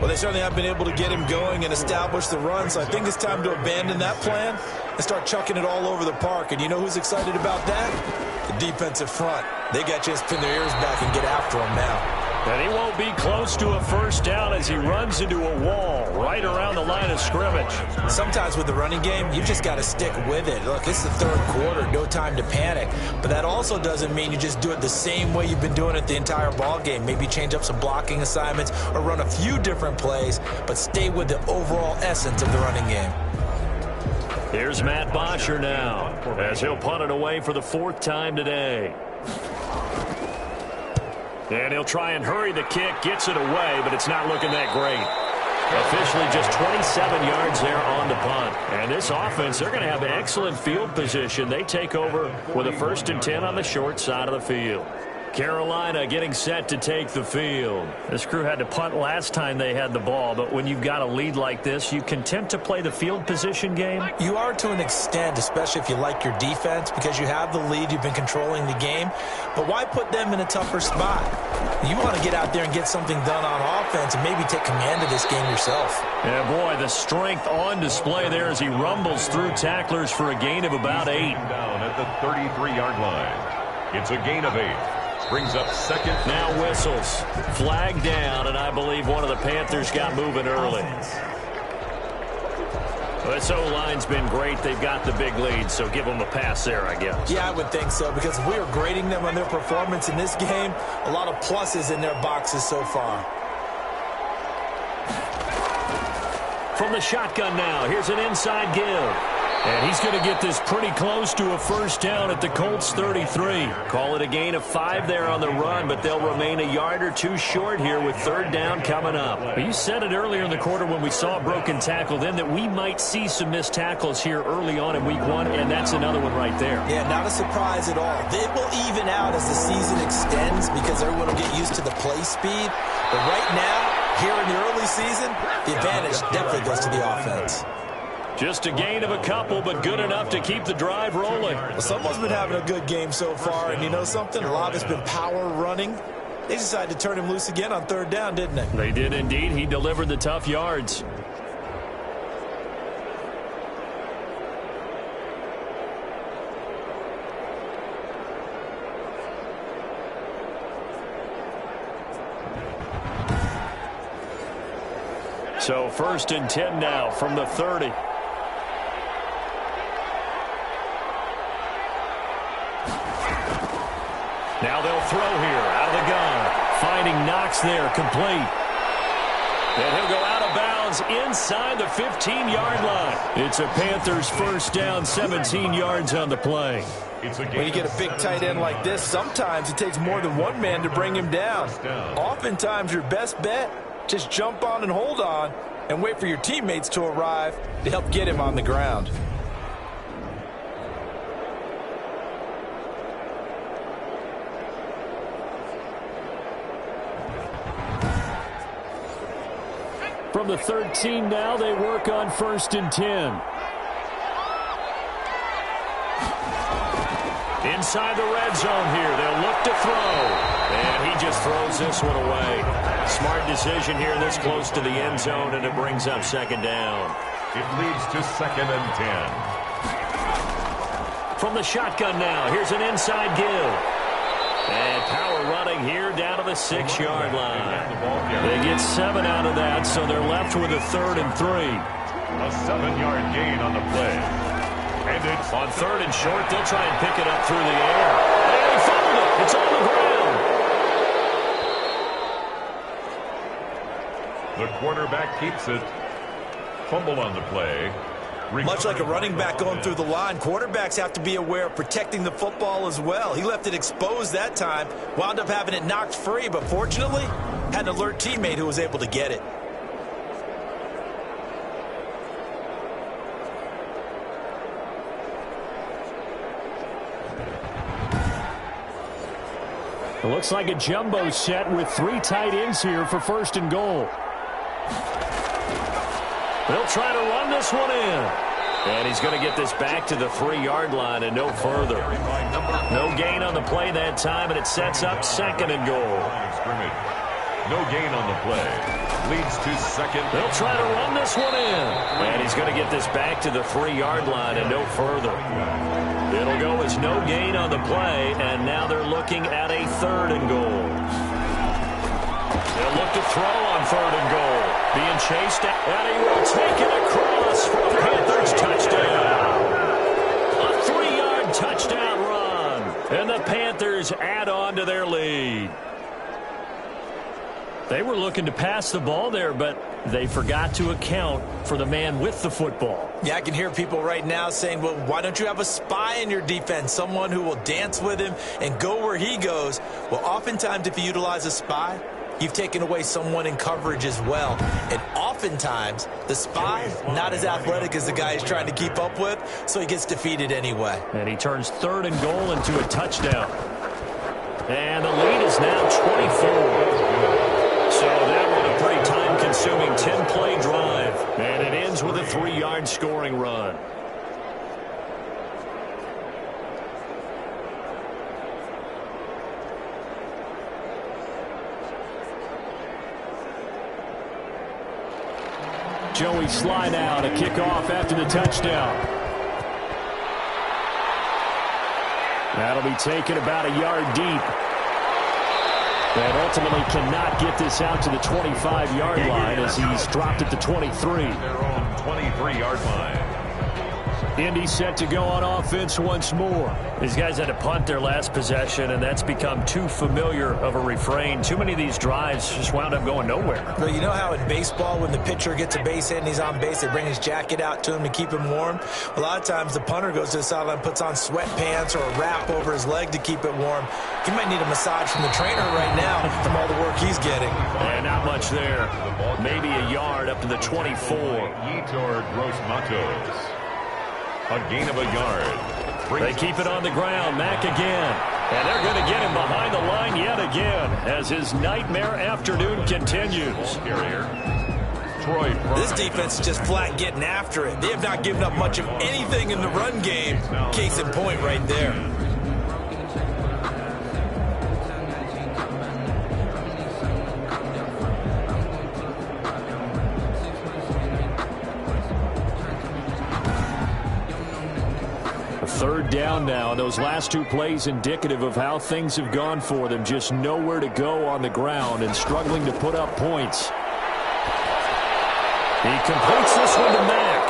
Well, they certainly have been able to get him going and establish the run, so I think it's time to abandon that plan and start chucking it all over the park. And you know who's excited about that? The defensive front. They got a chance to pin their ears back and get after him now. And he won't be close to a first down as he runs into a wall right around the line of scrimmage. Sometimes with the running game, you just got to stick with it. Look, it's the 3rd quarter, no time to panic. But that also doesn't mean you just do it the same way you've been doing it the entire ball game. Maybe change up some blocking assignments or run a few different plays, but stay with the overall essence of the running game. Here's Matt Bosher now as he'll punt it away for the 4th time today. And he'll try and hurry the kick, gets it away, but it's not looking that great. Officially just 27 yards there on the punt. And this offense, they're going to have excellent field position. They take over with a 1st and 10 on the short side of the field. Carolina getting set to take the field. This crew had to punt last time they had the ball, but when you've got a lead like this, you content to play the field position game? You are to an extent, especially if you like your defense, because you have the lead, you've been controlling the game. But why put them in a tougher spot? You want to get out there and get something done on offense and maybe take command of this game yourself. Yeah, boy, the strength on display there as he rumbles through tacklers for a gain of about 8. Down at the 33-yard line. It's a gain of 8. Brings up second. Now whistles. Flag down, and I believe one of the Panthers got moving early. Well, this O-line's been great. They've got the big lead, so give them a pass there, I guess. Yeah, I would think so, because if we are grading them on their performance in this game, a lot of pluses in their boxes so far. From the shotgun now, here's an inside give. And he's going to get this pretty close to a first down at the Colts 33. Call it a gain of 5 there on the run, but they'll remain a yard or two short here with third down coming up. Well, you said it earlier in the quarter when we saw a broken tackle then that we might see some missed tackles here early on in week 1, and that's another one right there. Yeah, not a surprise at all. It will even out as the season extends because everyone will get used to the play speed. But right now, here in the early season, the advantage definitely goes to the offense. Just a gain of a couple, but good enough to keep the drive rolling. Well, someone's been having a good game so far, and you know something? A lot of it's been power running. They decided to turn him loose again on third down, didn't they? They did indeed. He delivered the tough yards. So first and 10 now from the 30. Now they'll throw here out of the gun. Finding Knox there, complete. And he'll go out of bounds inside the 15-yard line. It's a Panthers first down, 17 yards on the play. When you get a big tight end like this, sometimes it takes more than one man to bring him down. Oftentimes your best bet, just jump on and hold on and wait for your teammates to arrive to help get him on the ground. From the 13 now, they work on first and 10. Inside the red zone here, they'll look to throw. And he just throws this one away. Smart decision here this close to the end zone, and it brings up second down. It leads to second and 10. From the shotgun now, here's an inside give. And power running here down to the 6-yard line. They get 7 out of that, so they're left with a 3rd and 3. A 7-yard gain on the play. And it's on 3rd and short. They'll try and pick it up through the air. And he fumbled it. It's on the ground. the quarterback keeps it. Fumble on the play. Much like a running back going through the line, quarterbacks have to be aware of protecting the football as well. He left it exposed that time, wound up having it knocked free, but fortunately, had an alert teammate who was able to get it. It looks like a jumbo set with 3 tight ends here for 1st and goal. They'll try to run this one in. And he's going to get this back to the 3-yard line and no further. No gain on the play that time, and it sets up 2nd and goal. No gain on the play. Leads to 2nd. They'll try to run this one in. And he's going to get this back to the 3-yard line and no further. It'll go as no gain on the play, and now they're looking at a 3rd and goal. They'll look to throw on 3rd and goal. Being chased, and he will take it across for a Panthers touchdown. A 3-yard touchdown run, and the Panthers add on to their lead. They were looking to pass the ball there, but they forgot to account for the man with the football. Yeah, I can hear people right now saying, well, why don't you have a spy in your defense, someone who will dance with him and go where he goes? Well, oftentimes if you utilize a spy, you've taken away someone in coverage as well. And oftentimes, the spy, not as athletic as the guy he's trying to keep up with, so he gets defeated anyway. And he turns 3rd and goal into a touchdown. And the lead is now 24. So that was a pretty time-consuming 10-play drive. And it ends with a 3-yard scoring run. Joey slide out, a kickoff after the touchdown. That'll be taken about a yard deep. And ultimately cannot get this out to the 25-yard line as he's dropped at the 23. Their own 23-yard line. Indy set to go on offense once more. These guys had to punt their last possession, and that's become too familiar of a refrain. Too many of these drives just wound up going nowhere. Well, you know how in baseball, when the pitcher gets a base hit and he's on base, they bring his jacket out to him to keep him warm? A lot of times the punter goes to the sideline, puts on sweatpants or a wrap over his leg to keep it warm. He might need a massage from the trainer right now from all the work he's getting. And not much there. Maybe a yard up to the 24. Yetur Gross-Matos. A gain of a yard. They keep it on the ground. Mack again. And they're going to get him behind the line yet again as his nightmare afternoon continues. This defense is just flat getting after it. They have not given up much of anything in the run game. Case in point right there. Third down now. Those last two plays indicative of how things have gone for them. Just nowhere to go on the ground and struggling to put up points. He completes this one to Mack.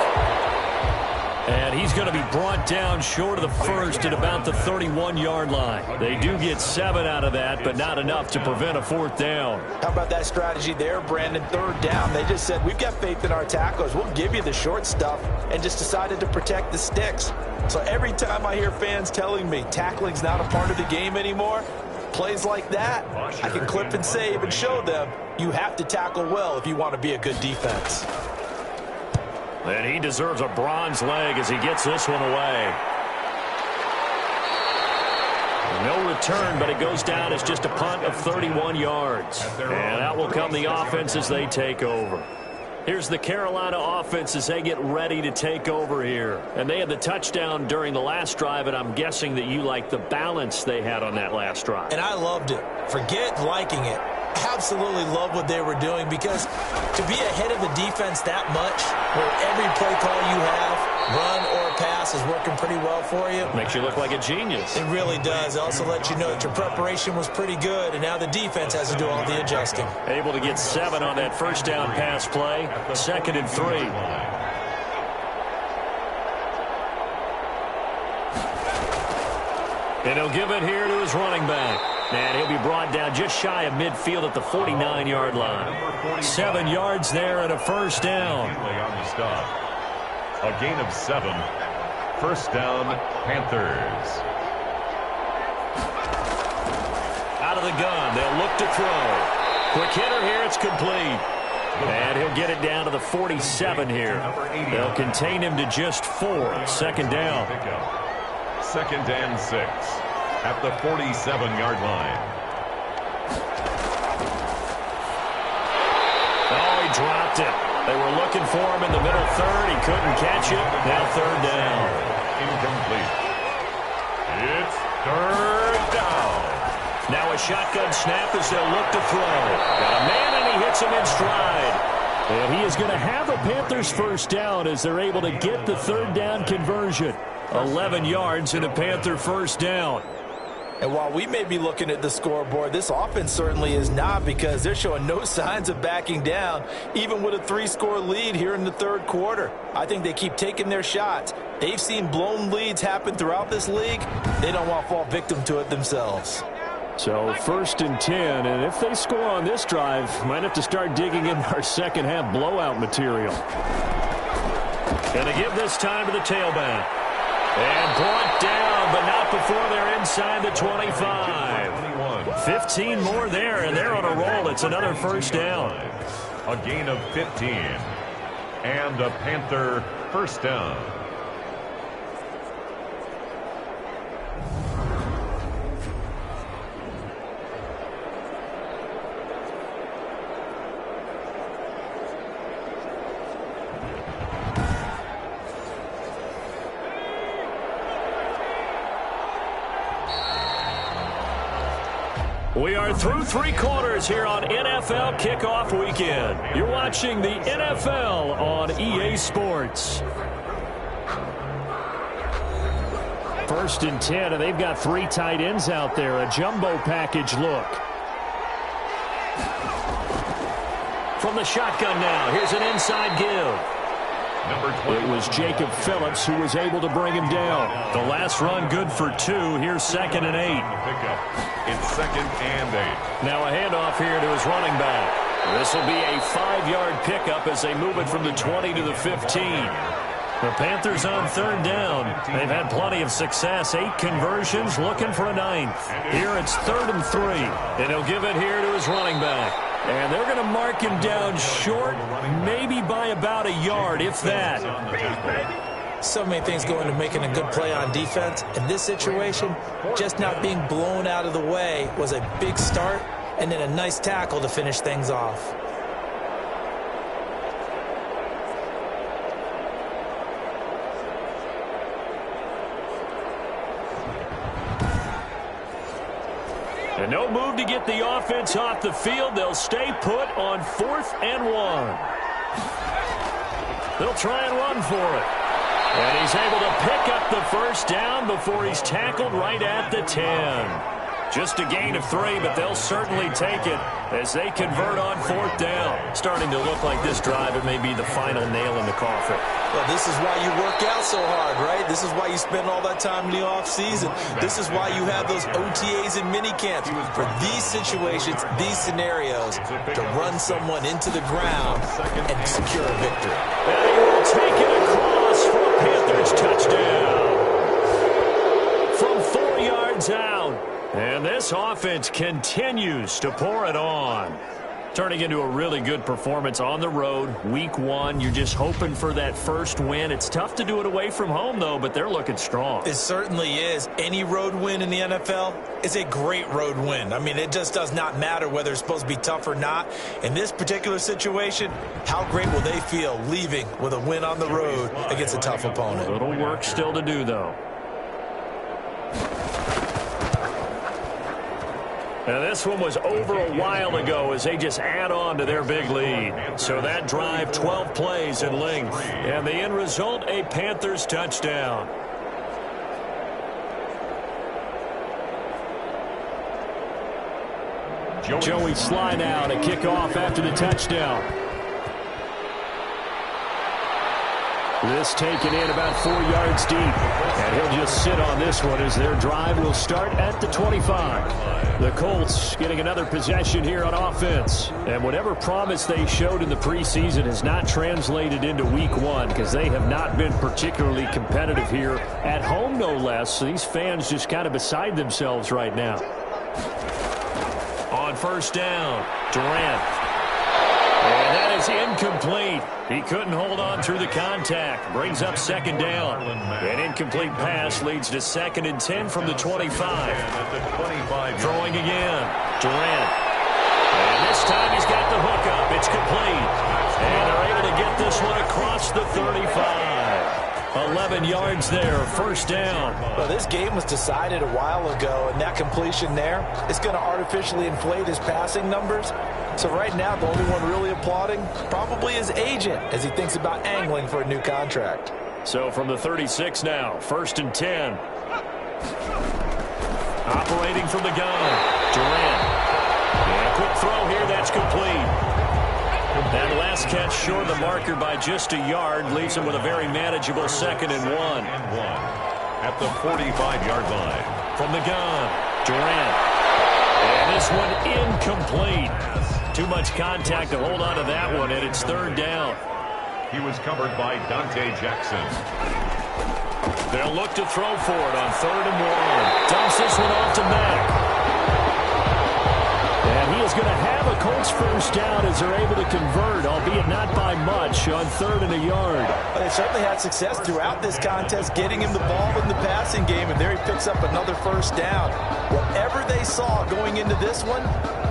And he's going to be brought down short of the first at about the 31-yard line. They do get 7 out of that, but not enough to prevent a fourth down. How about that strategy there, Brandon? Third down. They just said, we've got faith in our tacklers. We'll give you the short stuff, and just decided to protect the sticks. So every time I hear fans telling me tackling's not a part of the game anymore, plays like that, I can clip and save and show them you have to tackle well if you want to be a good defense. And he deserves a bronze leg as he gets this one away. No return, but it goes down as just a punt of 31 yards. And out will come the offense as they take over. Here's the Carolina offense as they get ready to take over here. And they had the touchdown during the last drive, and I'm guessing that you like the balance they had on that last drive. And I loved it. Forget liking it. Absolutely love what they were doing, because to be ahead of the defense that much, where every play call you have, run or pass, is working pretty well for you. Makes you look like a genius. It really does. It also lets you know that your preparation was pretty good, and now the defense has to do all the adjusting. Able to get 7 on that first down pass play. 2nd and 3. And he'll give it here to his running back. And he'll be brought down just shy of midfield at the 49-yard line. 7 yards there and a first down. A gain of 7. First down, Panthers. Out of the gun. They'll look to throw. Quick hitter here. It's complete. And he'll get it down to the 47 here. They'll contain him to just 4. 2nd down. 2nd and 6 at the 47-yard line. Oh, he dropped it. They were looking for him in the middle third. He couldn't catch it. Now 3rd down. Incomplete. It's 3rd down. Now a shotgun snap as they'll look to throw. Got a man, and he hits him in stride. And he is going to have a Panthers first down as they're able to get the 3rd down conversion. 11 yards and a Panther first down. And while we may be looking at the scoreboard, this offense certainly is not, because they're showing no signs of backing down, even with a 3-score lead here in the 3rd quarter. I think they keep taking their shots. They've seen blown leads happen throughout this league. They don't want to fall victim to it themselves. So 1st and 10, and if they score on this drive, might have to start digging in our second half blowout material. Going to give this time to the tailback. And brought down, but not before they're inside the 25. 15 more there, and they're on a roll. It's another first down. A gain of 15. And a Panther first down. We are through 3 quarters here on NFL Kickoff Weekend. You're watching the NFL on EA Sports. 1st and 10, and they've got 3 tight ends out there. A jumbo package look. From the shotgun now, here's an inside give. It was Jacob Phillips who was able to bring him down. The last run good for 2. Here's 2nd and 8. It's 2nd and 8. Now a handoff here to his running back. This will be a 5-yard pickup as they move it from the 20 to the 15. The Panthers on 3rd down. They've had plenty of success. 8 conversions, looking for a 9th. Here it's 3rd and 3. And he'll give it here to his running back. And they're going to mark him down short, maybe by about a yard, if that. So many things go into making a good play on defense. In this situation, just not being blown out of the way was a big start, and then a nice tackle to finish things off. And no move to get the offense off the field. They'll stay put on 4th and 1. They'll try and run for it. And he's able to pick up the 1st down before he's tackled right at the 10. Just a gain of 3, but they'll certainly take it as they convert on 4th down. Starting to look like this drive, it may be the final nail in the coffin. Well, this is why you work out so hard, right? This is why you spend all that time in the offseason. This is why you have those OTAs and minicamps. For these situations, these scenarios, to run someone into the ground and secure a victory. And he will take it across for a Panthers touchdown. From 4 yards out. And this offense continues to pour it on. Turning into a really good performance on the road. Week 1, you're just hoping for that first win. It's tough to do it away from home, though, but they're looking strong. It certainly is. Any road win in the NFL is a great road win. I mean, it just does not matter whether it's supposed to be tough or not. In this particular situation, how great will they feel leaving with a win on the road against a tough opponent? A little work still to do, though. And this one was over a while ago as they just add on to their big lead. So that drive, 12 plays in length. And the end result, a Panthers touchdown. Joey Sly now to kick off after the touchdown. This taken in about 4 yards deep. And he'll just sit on this one as their drive will start at the 25. The Colts getting another possession here on offense. And whatever promise they showed in the preseason has not translated into week 1 because they have not been particularly competitive here at home, no less. So these fans just kind of beside themselves right now. On 1st down, Durant. And that is incomplete. He couldn't hold on through the contact. Brings up 2nd down. An incomplete pass leads to 2nd and 10 from the 25. Throwing again. Durant. And this time he's got the hookup. It's complete. And they're able to get this one across the 35. 11 yards there, 1st down. Well, this game was decided a while ago, and that completion there is going to artificially inflate his passing numbers. So right now, the only one really applauding probably his agent as he thinks about angling for a new contract. So from the 36 now, 1st and 10. Operating from the gun, Durant. And a quick throw here, that's complete. That last catch short of the marker by just a yard leaves him with a very manageable 2nd and 1. At the 45-yard line. From the gun, Durant. And this one incomplete. Too much contact to hold on to that one, and it's 3rd down. He was covered by Dante Jackson. They'll look to throw for it on 3rd and 1. Dumps this one off to Mack. And he is going to have a Colts 1st down as they're able to convert, albeit not by much, on 3rd and a yard. They certainly had success throughout this contest, getting him the ball in the passing game, and there he picks up another 1st down. Whatever they saw going into this one,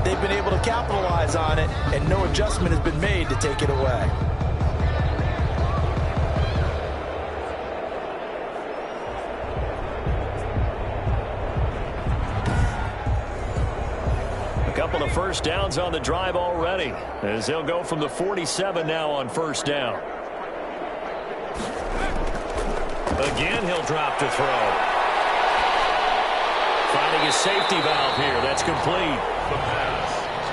they've been able to capitalize on it, and no adjustment has been made to take it away. first downs on the drive already, as they'll go from the 47 now on first down. Again, he'll drop to throw. Finding a safety valve here. That's complete.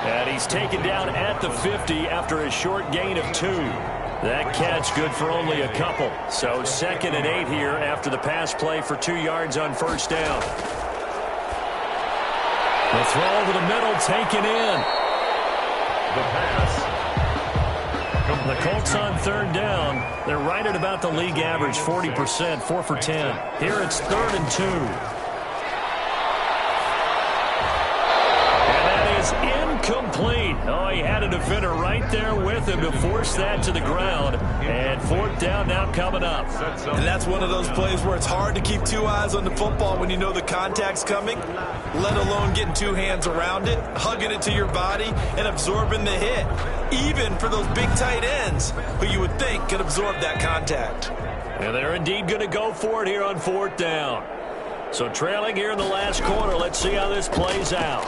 And he's taken down at the 50 after a short gain of 2. That catch good for only a couple. So 2nd and 8 here after the pass play for 2 yards on first down. The throw over the middle taken in. The pass. The Colts on 3rd down. They're right at about the league average, 40%, 4 for 10. Here it's 3rd and 2. Incomplete. Oh, he had a defender right there with him to force that to the ground. And 4th down now coming up. And that's one of those plays where it's hard to keep 2 eyes on the football when you know the contact's coming, let alone getting 2 hands around it, hugging it to your body, and absorbing the hit. Even for those big tight ends who you would think could absorb that contact. And they're indeed going to go for it here on 4th down. So trailing here in the last quarter. Let's see how this plays out.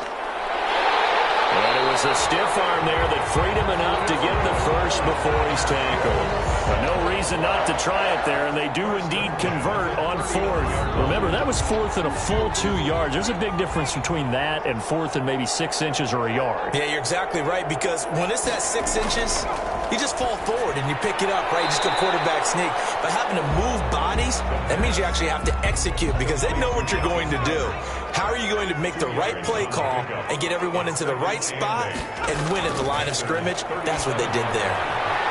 And it was a stiff arm there that freed him enough to get the first before he's tackled. But no reason not to try it there, and they do indeed convert on 4th. Remember, that was 4th and a full 2 yards. There's a big difference between that and 4th and maybe 6 inches or a yard. Yeah, you're exactly right, because when it's that 6 inches, you just fall forward and you pick it up, right? You just go quarterback sneak. But having to move bodies, that means you actually have to execute because they know what you're going to do. How are you going to make the right play call and get everyone into the right spot and win at the line of scrimmage? That's what they did there.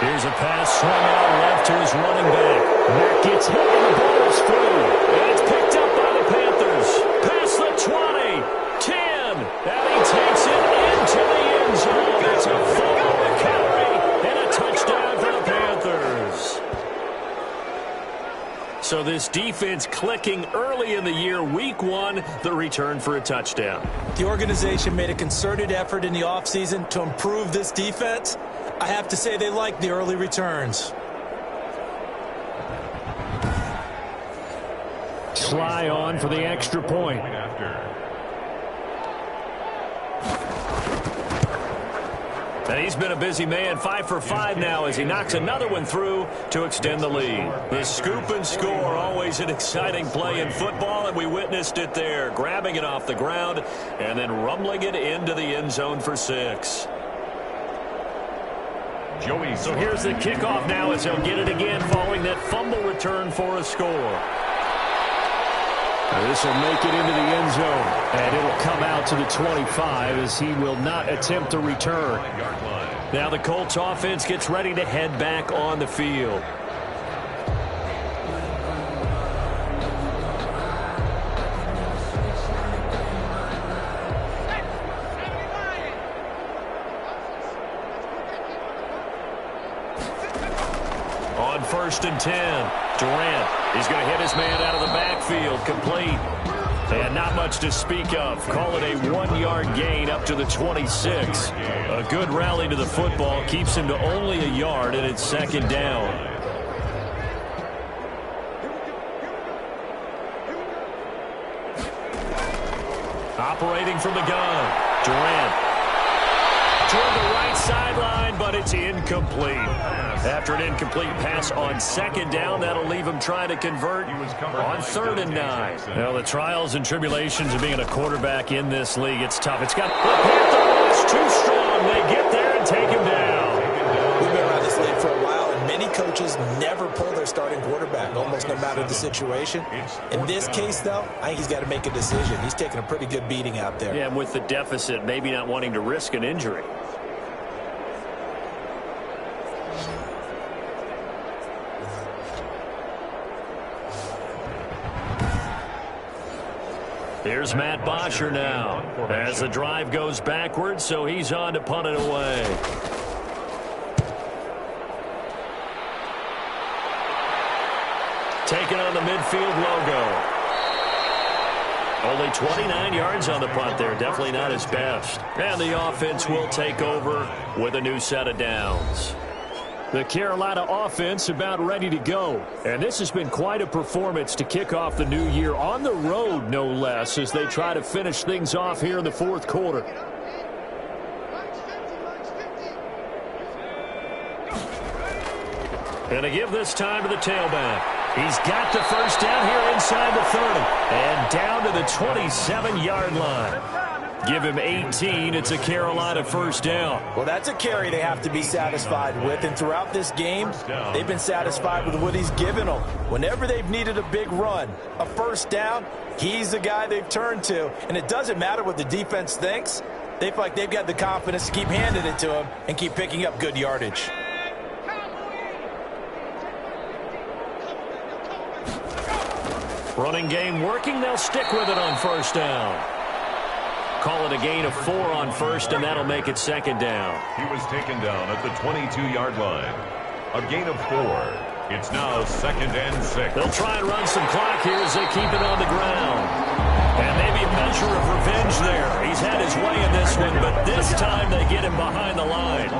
Here's a pass swung out left to his running back. That gets hit and the ball is through. And it's picked up by the Panthers. Past the 20, 10, and he takes it into the end zone. It's a fumble recovery and a touchdown for the Panthers. So this defense clicking early in the year, week 1, the return for a touchdown. The organization made a concerted effort in the offseason to improve this defense. I have to say they like the early returns. Sly on for the extra point. And he's been a busy man, 5 for 5 now as he knocks another one through to extend the lead. The scoop and score, always an exciting play in football, and we witnessed it there, grabbing it off the ground and then rumbling it into the end zone for 6. So here's the kickoff now as they'll get it again following that fumble return for a score. This will make it into the end zone, and it will come out to the 25 as he will not attempt to return. Now the Colts offense gets ready to head back on the field. On 1st and 10, Durant. He's going to hit his man out of the backfield, complete. And not much to speak of. Call it a 1-yard gain up to the 26. A good rally to the football keeps him to only a yard, and it's 2nd down. Operating from the gun, Durant. Toward the right sideline, but it's incomplete. After an incomplete pass on 2nd down, that'll leave him trying to convert on 3rd and 9. Well, the trials and tribulations of being a quarterback in this league, it's tough. It's got the Panther rush too strong. They get there and take him down. We've been around this league for a while, and many coaches never pull their starting quarterback, almost no matter the situation. In this case, though, I think he's got to make a decision. He's taking a pretty good beating out there. Yeah, and with the deficit, maybe not wanting to risk an injury. Here's Matt Bosher now as the drive goes backwards, so he's on to punt it away. Taking on the midfield logo. Only 29 yards on the punt there. Definitely not his best. And the offense will take over with a new set of downs. The Carolina offense about ready to go. And this has been quite a performance to kick off the new year on the road, no less, as they try to finish things off here in the 4th quarter. And to give this time to the tailback. He's got the first down here inside the 30. And down to the 27-yard line. Give him 18. It's a Carolina first down. Well, that's a carry they have to be satisfied with. And throughout this game, they've been satisfied with what he's given them. Whenever they've needed a big run, a first down, he's the guy they've turned to. And it doesn't matter what the defense thinks. They feel like they've got the confidence to keep handing it to him and keep picking up good yardage. Running game working. They'll stick with it on first down. Call it a gain of 4 on first, and that'll make it second down. He was taken down at the 22-yard line. A gain of 4. It's now second and 6. They'll try and run some clock here as they keep it on the ground. And maybe a measure of revenge there. He's had his way in this one, but this time they get him behind the line.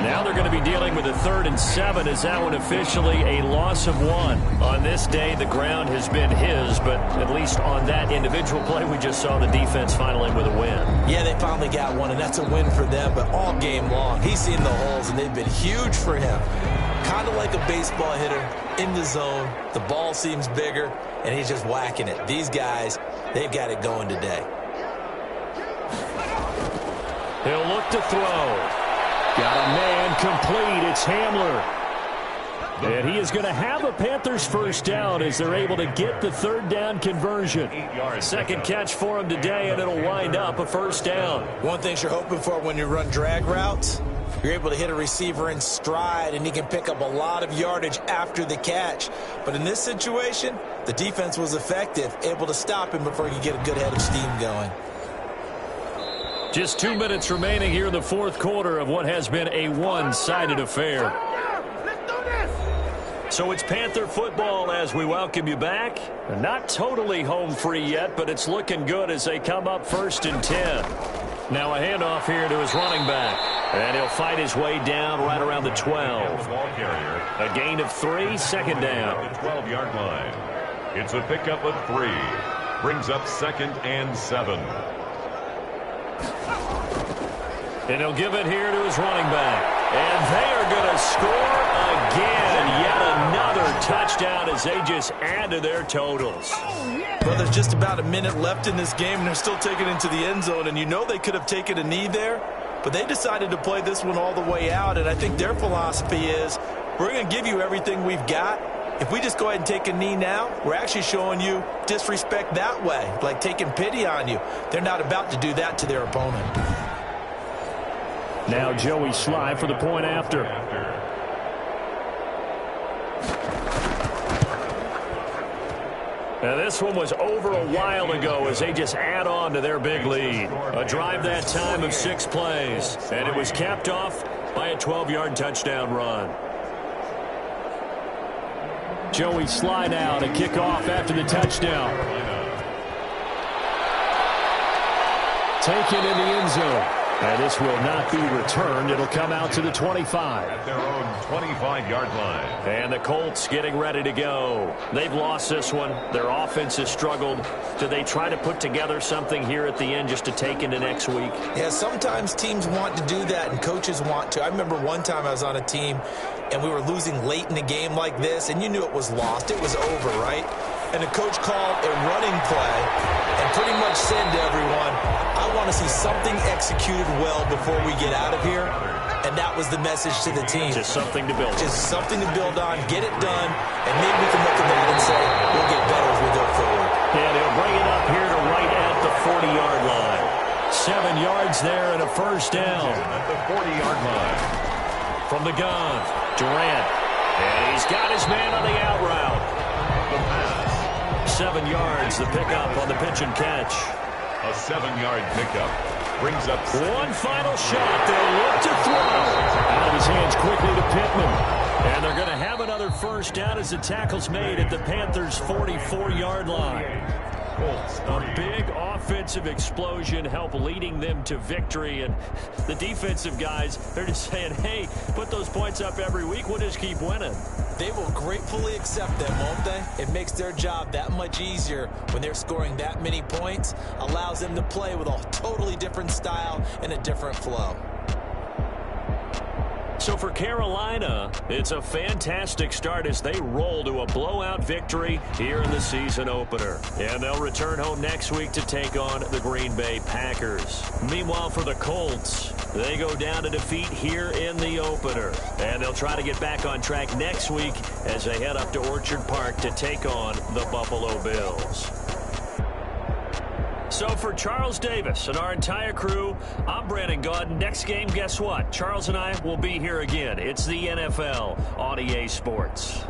Now they're going to be dealing with a 3rd and 7. Is that one officially a loss of 1? On this day, the ground has been his, but at least on that individual play, we just saw the defense finally with a win. Yeah, they finally got one, and that's a win for them, but all game long, he's seen the holes, and they've been huge for him. Kind of like a baseball hitter in the zone. The ball seems bigger, and he's just whacking it. These guys, they've got it going today. He'll look to throw. Got a man complete. It's Hamler. And he is going to have a Panthers first down as they're able to get the 3rd down conversion. Second catch for him today, and it'll wind up a first down. One thing you're hoping for when you run drag routes, you're able to hit a receiver in stride, and he can pick up a lot of yardage after the catch. But in this situation, the defense was effective, able to stop him before he could get a good head of steam going. Just 2 minutes remaining here in the 4th quarter of what has been a one-sided affair. So it's Panther football as we welcome you back. Not totally home free yet, but it's looking good as they come up 1st and 10. Now a handoff here to his running back. And he'll fight his way down right around the 12. A gain of 3, second down. The 12-yard line. It's a pickup of 3. Brings up 2nd and 7. And he'll give it here to his running back. And they are going to score again. Yet another touchdown as they just add to their totals. Well, there's just about a minute left in this game, and they're still taking it into the end zone. And you know they could have taken a knee there, but they decided to play this one all the way out. And I think their philosophy is, we're going to give you everything we've got. If we just go ahead and take a knee now, we're actually showing you disrespect that way, like taking pity on you. They're not about to do that to their opponent. Now Joey Sly for the point after. Now this one was over a while ago as they just add on to their big lead. A drive that time of 6 plays. And it was capped off by a 12-yard touchdown run. Joey Sly now to kick off after the touchdown. Taken in the end zone. And this will not be returned. It'll come out to the 25. At their own 25-yard line. And the Colts getting ready to go. They've lost this one. Their offense has struggled. Do they try to put together something here at the end just to take into next week? Yeah, sometimes teams want to do that and coaches want to. I remember one time I was on a team and we were losing late in a game like this, and you knew it was lost. It was over, right? And the coach called a running play and pretty much said to everyone, I want to see something executed well before we get out of here. And that was the message to the team. Just something to build on. Just something to build on, get it done, and maybe we can look at that and say, we'll get better as we go forward. And he'll bring it up here to right at the 40-yard line. 7 yards there and a first down. At the 40-yard line. From the gun, Durant. And he's got his man on the out route. The pass. 7 yards, the pickup on the pitch and catch. A 7-yard pickup. Brings up one final shot. They'll look to throw. Out of his hands quickly to Pittman. And they're going to have another first down as the tackle's made at the Panthers' 44-yard line. A big offensive explosion helped leading them to victory. And the defensive guys, they're just saying, hey, put those points up every week. We'll just keep winning. They will gratefully accept them, won't they? It makes their job that much easier when they're scoring that many points. Allows them to play with a totally different style and a different flow. So for Carolina, it's a fantastic start as they roll to a blowout victory here in the season opener. And they'll return home next week to take on the Green Bay Packers. Meanwhile, for the Colts, they go down to defeat here in the opener. And they'll try to get back on track next week as they head up to Orchard Park to take on the Buffalo Bills. So for Charles Davis and our entire crew, I'm Brandon Gaudin. Next game, guess what? Charles and I will be here again. It's the NFL on EA Sports.